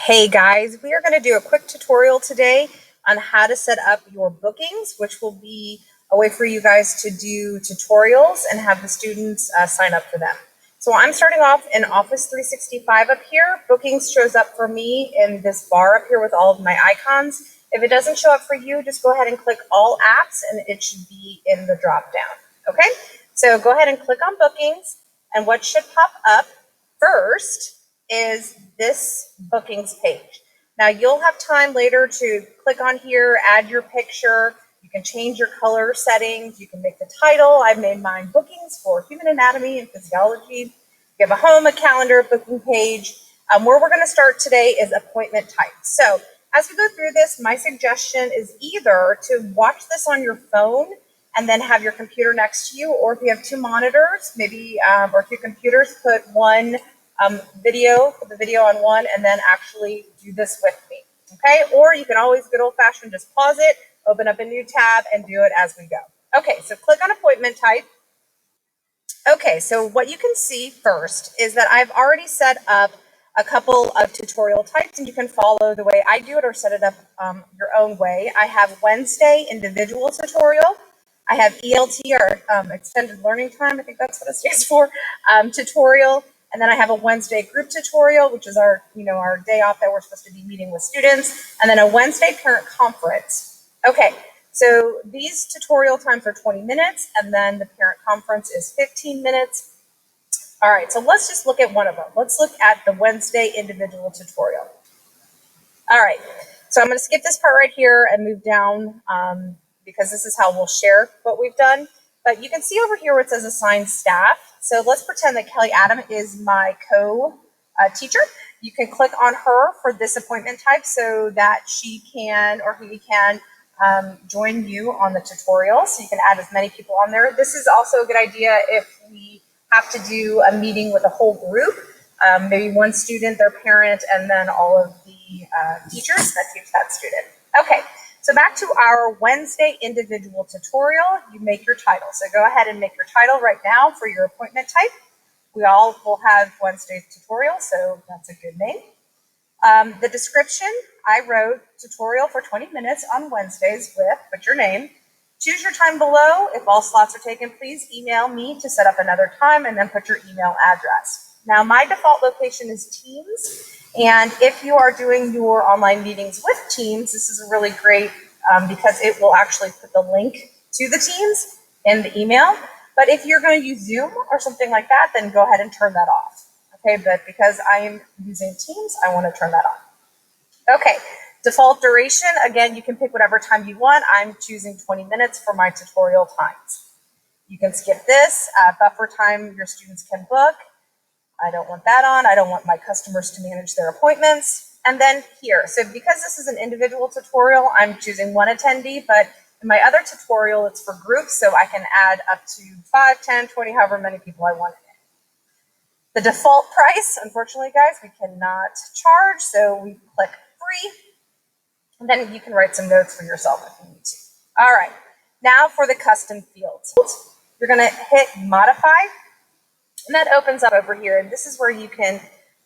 Hey guys, we are going to do a quick tutorial today on how to set up your bookings, which will be a way for you guys to do tutorials and have the students sign up for them. So I'm starting off in Office 365 up here. Bookings shows up for me in this bar up here with all of my icons. If it doesn't show up for you, just go ahead and click all apps and it should be in the drop down. Okay, so go ahead and click on bookings, and what should pop up first is this bookings page. Now you'll have time later to click on here, add your picture. You can change your color settings. You can make the title. I've made mine bookings for human anatomy and physiology. You have a home, a calendar, booking page. Where we're going to start today is appointment type. So as we go through this, my suggestion is either to watch this on your phone and then have your computer next to you, or if you have two monitors, maybe, or two computers, put one put the video on one, and then actually do this with me, okay? Or you can always good old-fashioned just pause it, open up a new tab, and do it as we go. Okay, so click on appointment type. Okay, so what you can see first is that I've already set up a couple of tutorial types, and you can follow the way I do it or set it up your own way. I have Wednesday individual tutorial. I have ELT, or extended learning time, I think that's what it stands for, tutorial. And then I have a Wednesday group tutorial, which is our day off that we're supposed to be meeting with students. And then a Wednesday parent conference. Okay, so these tutorial times are 20 minutes, and then the parent conference is 15 minutes. All right, so let's just look at one of them. Let's look at the Wednesday individual tutorial. All right, so I'm going to skip this part right here and move down because this is how we'll share what we've done. But you can see over here where it says assign staff. So let's pretend that Kelly Adam is my co-teacher. You can click on her for this appointment type so that she can, or he can, join you on the tutorial. So you can add as many people on there. This is also a good idea if we have to do a meeting with a whole group, maybe one student, their parent, and then all of the teachers that teach that student. Okay. So back to our Wednesday individual tutorial, you make your title. So go ahead and make your title right now for your appointment type. We all will have Wednesday's tutorial, so that's a good name. The description, I wrote tutorial for 20 minutes on Wednesdays with, put your name. Choose your time below. If all slots are taken, please email me to set up another time and then put your email address. Now my default location is Teams. And if you are doing your online meetings with Teams, this is a really great because it will actually put the link to the Teams in the email. But if you're going to use Zoom or something like that, then go ahead and turn that off. Okay, but because I am using Teams, I want to turn that on. Okay, default duration, again, you can pick whatever time you want. I'm choosing 20 minutes for my tutorial times. You can skip this, buffer time your students can book. I don't want that on. I don't want my customers to manage their appointments. And then here, so because this is an individual tutorial, I'm choosing one attendee, but in my other tutorial, it's for groups, so I can add up to 5, 10, 20, however many people I want in it. The default price, unfortunately, guys, we cannot charge, so we click free, and then you can write some notes for yourself if you need to. All right, now for the custom fields. You're gonna hit modify, and that opens up over here. And this is where you can,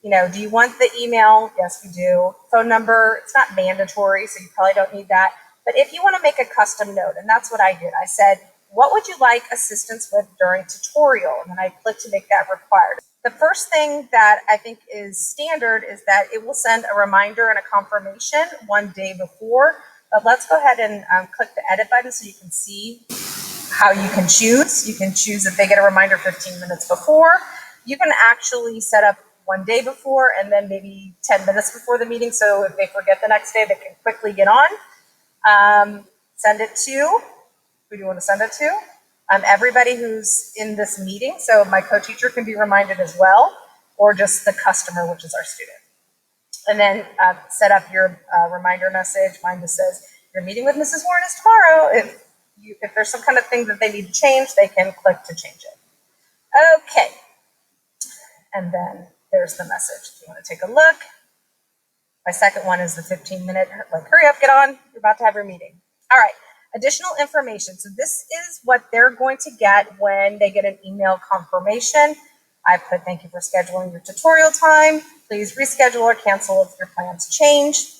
do you want the email? Yes, we do. Phone number, it's not mandatory, so you probably don't need that. But if you want to make a custom note, and that's what I did, I said, what would you like assistance with during tutorial? And then I clicked to make that required. The first thing that I think is standard is that it will send a reminder and a confirmation one day before. But let's go ahead and click the edit button so you can see how you can choose. You can choose if they get a reminder 15 minutes before. You can actually set up one day before and then maybe 10 minutes before the meeting. So if they forget the next day, they can quickly get on. Send it to, who do you want to send it to? Everybody who's in this meeting. So my co-teacher can be reminded as well, or just the customer, which is our student. And then set up your reminder message. Mine just says, your meeting with Mrs. Warren is tomorrow. If there's some kind of thing that they need to change, they can click to change it. Okay. And then there's the message. If you want to take a look. My second one is the 15-minute, like, hurry up, get on. You're about to have your meeting. All right. Additional information. So this is what they're going to get when they get an email confirmation. I put thank you for scheduling your tutorial time. Please reschedule or cancel if your plans change.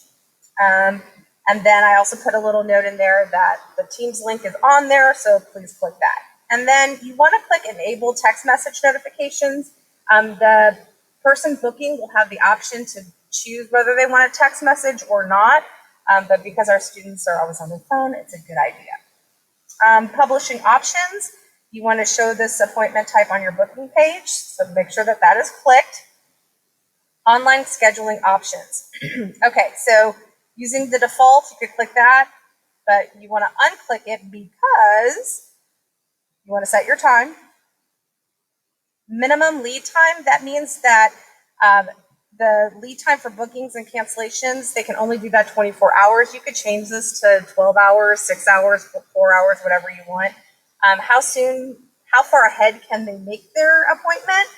And then I also put a little note in there that the Teams link is on there, so please click that. And then you want to click enable text message notifications. The person booking will have the option to choose whether they want a text message or not, but because our students are always on their phone, it's a good idea. Publishing options, you want to show this appointment type on your booking page, so make sure that that is clicked. Online scheduling options. Okay, so using the default, you could click that, but you want to unclick it because you want to set your time. Minimum lead time, that means that the lead time for bookings and cancellations, they can only do that 24 hours. You could change this to 12 hours, 6 hours, 4 hours, whatever you want. How far ahead can they make their appointment?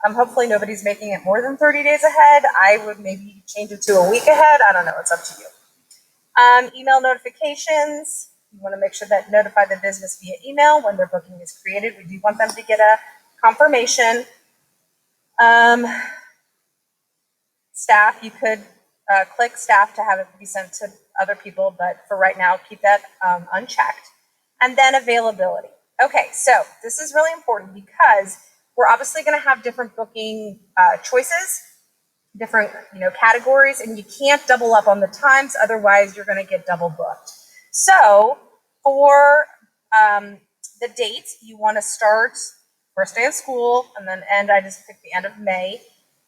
Hopefully nobody's making it more than 30 days ahead. I would maybe change it to a week ahead. I don't know, it's up to you. Email notifications, you want to make sure that notify the business via email when their booking is created. We do want them to get a confirmation. Staff, you could click staff to have it be sent to other people, but for right now, keep that unchecked. And then availability. Okay, so this is really important because we're obviously going to have different booking choices, different categories, and you can't double up on the times, otherwise you're going to get double booked. So for the dates, you want to start first day of school and then end. I just picked the end of May.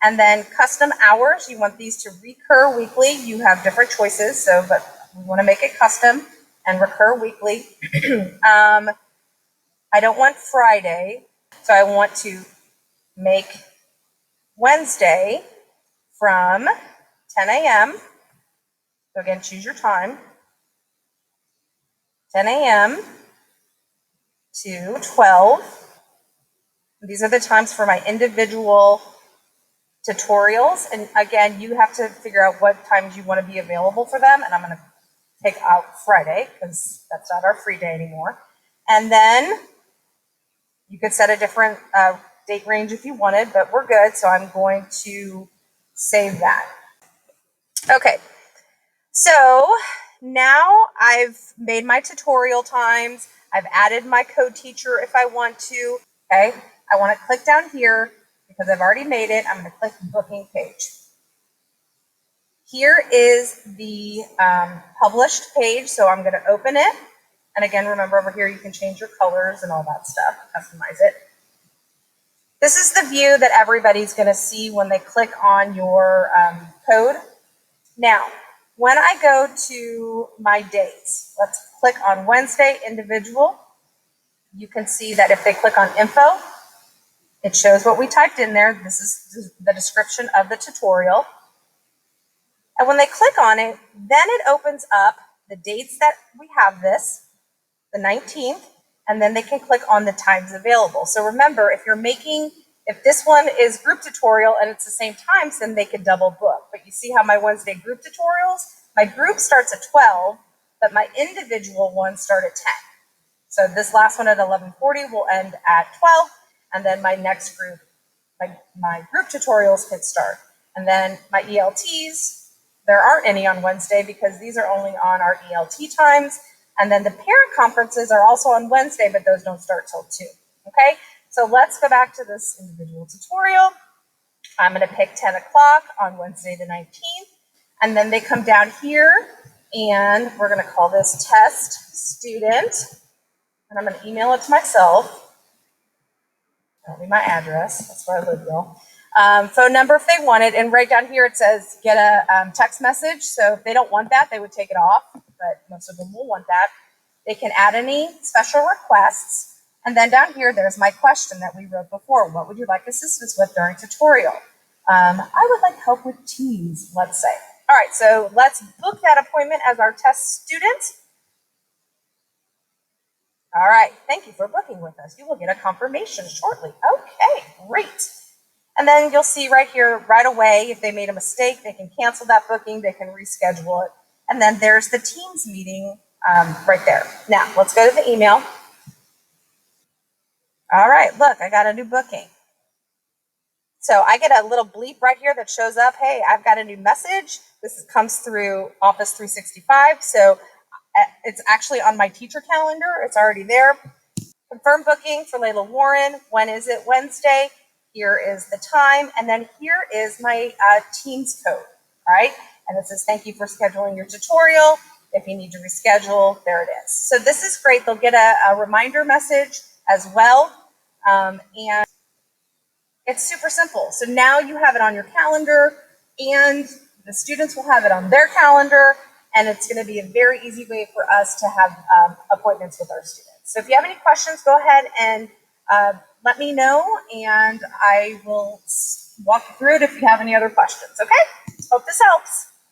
And then custom hours, you want these to recur weekly. You have different choices, but we want to make it custom and recur weekly. I don't want Friday, so I want to make Wednesday from 10 a.m. So again, choose your time. 10 a.m. to 12. These are the times for my individual tutorials. And again, you have to figure out what times you want to be available for them. And I'm going to take out Friday because that's not our free day anymore. And then you could set a different date range if you wanted, but we're good. So I'm going to save that. Okay. So now I've made my tutorial times. I've added my code teacher if I want to. Okay. I want to click down here because I've already made it. I'm going to click booking page. Here is the published page. So I'm going to open it. And again, remember over here, you can change your colors and all that stuff, customize it. This is the view that everybody's going to see when they click on your code. Now, when I go to my dates, let's click on Wednesday individual. You can see that if they click on info, it shows what we typed in there. This is the description of the tutorial. And when they click on it, then it opens up the dates that we have this, the 19th, and then they can click on the times available. So remember, if this one is group tutorial and it's the same times, then they could double book. But you see how my Wednesday group tutorials, my group starts at 12, but my individual ones start at 10. So this last one at 11:40 will end at 12, and then my next group, my group tutorials could start. And then my ELTs, there aren't any on Wednesday because these are only on our ELT times. And then the parent conferences are also on Wednesday, but those don't start till 2. Okay, so let's go back to this individual tutorial. I'm going to pick 10 o'clock on Wednesday the 19th. And then they come down here, and we're going to call this test student. And I'm going to email it to myself. That'll be my address. That's where I live, y'all. Phone number if they want it. And right down here it says get a text message. So if they don't want that, they would take it off. But most of them will want that. They can add any special requests. And then down here, there's my question that we wrote before. What would you like assistance with during tutorial? I would like help with T's, let's say. All right, so let's book that appointment as our test student. All right, thank you for booking with us. You will get a confirmation shortly. Okay, great. And then you'll see right here, right away, if they made a mistake, they can cancel that booking, they can reschedule it. And then there's the Teams meeting right there. Now, let's go to the email. All right, look, I got a new booking. So I get a little bleep right here that shows up, hey, I've got a new message. This comes through Office 365. So it's actually on my teacher calendar. It's already there. Confirm booking for Layla Warren. When is it? Wednesday. Here is the time. And then here is my Teams code. All right. And it says, thank you for scheduling your tutorial. If you need to reschedule, there it is. So this is great. They'll get a reminder message as well. And it's super simple. So now you have it on your calendar, and the students will have it on their calendar, and it's going to be a very easy way for us to have appointments with our students. So if you have any questions, go ahead and let me know, and I will walk through it if you have any other questions. Okay? Hope this helps.